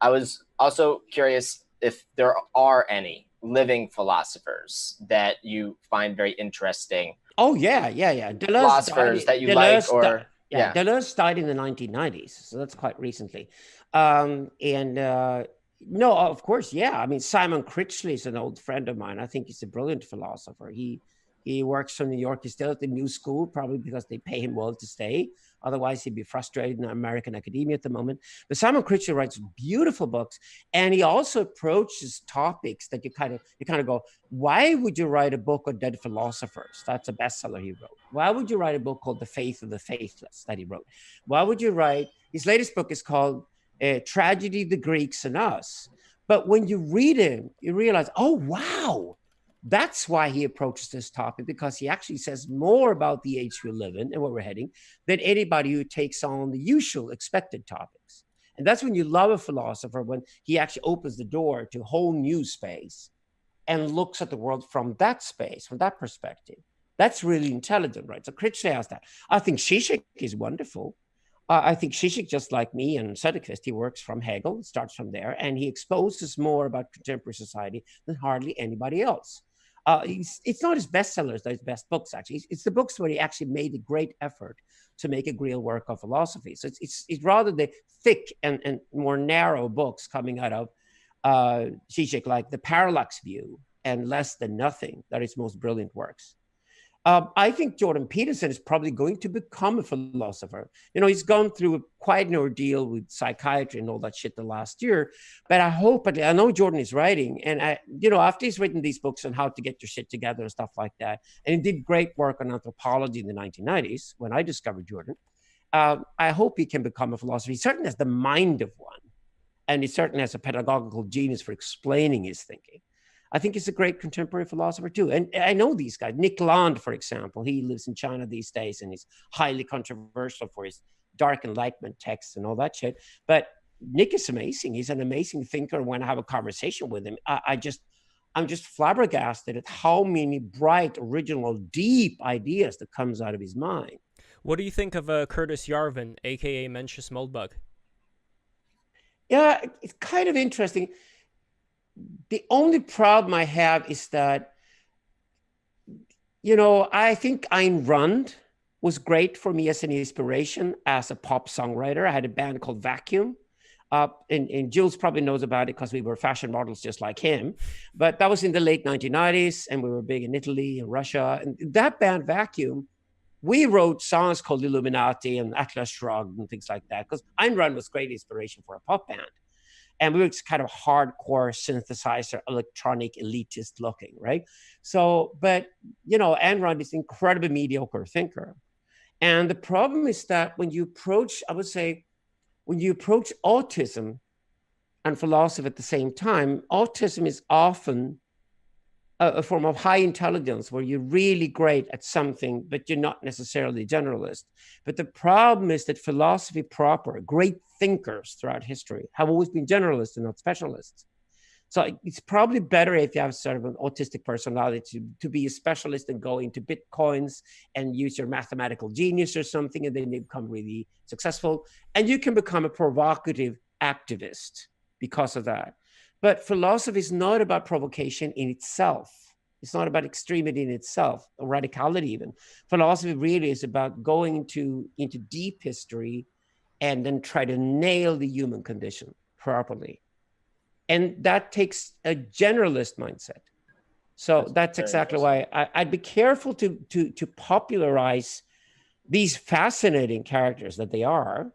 I was also curious if there are any living philosophers that you find very interesting, Oh yeah. philosophers that you like, or yeah. Deleuze died in the 1990s, so that's quite recently. And no, of course, yeah. I mean, Simon Critchley is an old friend of mine. I think he's a brilliant philosopher. He works from New York. He's still at the New School, probably because they pay him well to stay. Otherwise, he'd be frustrated in American academia at the moment. But Simon Critchley writes beautiful books, and he also approaches topics that you kind of go, why would you write a book on dead philosophers? That's a bestseller he wrote. Why would you write a book called The Faith of the Faithless that he wrote? Why would you write, his latest book is called Tragedy, the Greeks and Us. But when you read him, you realize, oh, wow, that's why he approaches this topic, because he actually says more about the age we live in and where we're heading than anybody who takes on the usual expected topics. And that's when you love a philosopher, when he actually opens the door to a whole new space and looks at the world from that space, from that perspective. That's really intelligent, right? So Critchley has that. I think Žižek is wonderful. I think Žižek, just like me and Söderqvist, he works from Hegel, starts from there, and he exposes more about contemporary society than hardly anybody else. It's not his bestsellers, those best books, actually. It's the books where he actually made a great effort to make a real work of philosophy. So it's rather the thick and more narrow books coming out of Žižek, like the Parallax view and Less Than Nothing, that is most brilliant works. I think Jordan Peterson is probably going to become a philosopher. You know, he's gone through quite an ordeal with psychiatry and all that shit the last year. But I know Jordan is writing, and after he's written these books on how to get your shit together and stuff like that, and he did great work on anthropology in the 1990s when I discovered Jordan. I hope he can become a philosopher. He certainly has the mind of one, and he certainly has a pedagogical genius for explaining his thinking. I think he's a great contemporary philosopher too. And I know these guys. Nick Land, for example, he lives in China these days and he's highly controversial for his dark enlightenment texts and all that shit. But Nick is amazing. He's an amazing thinker. When I have a conversation with him, I'm just flabbergasted at how many bright, original, deep ideas that comes out of his mind. What do you think of Curtis Yarvin, aka Mencius Moldbug? Yeah, it's kind of interesting. The only problem I have is that, I think Ayn Rand was great for me as an inspiration as a pop songwriter. I had a band called Vacuum. And Jules probably knows about it because we were fashion models just like him. But that was in the late 1990s, and we were big in Italy and Russia. And that band, Vacuum, we wrote songs called Illuminati and Atlas Shrugged and things like that, because Ayn Rand was great inspiration for a pop band. And we were kind of hardcore synthesizer, electronic, elitist looking, right? So, but, Ayn Rand is an incredibly mediocre thinker. And the problem is that when you approach autism and philosophy at the same time, autism is often a form of high intelligence where you're really great at something, but you're not necessarily generalist. But the problem is that philosophy proper, great thinkers throughout history, have always been generalists and not specialists. So it's probably better if you have sort of an autistic personality to be a specialist and go into Bitcoins and use your mathematical genius or something, and then you become really successful. And you can become a provocative activist because of that. But philosophy is not about provocation in itself. It's not about extremity in itself, or radicality even. Philosophy really is about going into deep history and then try to nail the human condition properly. And that takes a generalist mindset. So that's exactly why I'd be careful to popularize these fascinating characters that they are,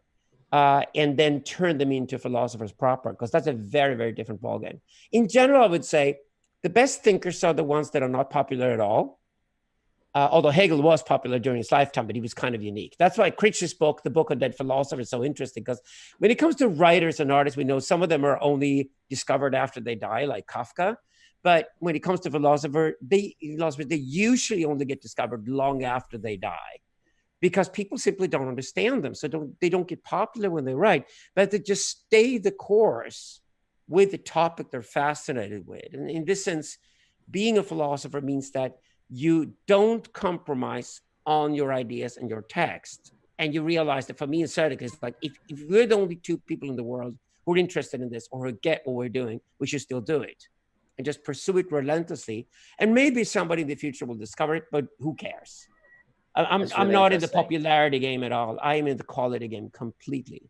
and then turn them into philosophers proper, because that's a very, very different ballgame. In general, I would say the best thinkers are the ones that are not popular at all. Although Hegel was popular during his lifetime, but he was kind of unique. That's why Critchley's book, The Book on Dead Philosophers, is so interesting, because when it comes to writers and artists, we know some of them are only discovered after they die, like Kafka. But when it comes to philosophers, they usually only get discovered long after they die, because people simply don't understand them. So they don't get popular when they write, but they just stay the course with the topic they're fascinated with. And in this sense, being a philosopher means that you don't compromise on your ideas and your text. And you realize that for me and Söderqvist, it's like, if we're the only two people in the world who are interested in this or who get what we're doing, we should still do it and just pursue it relentlessly. And maybe somebody in the future will discover it, but who cares? I'm really not in the interesting. popularity game at all. I am in the quality game completely.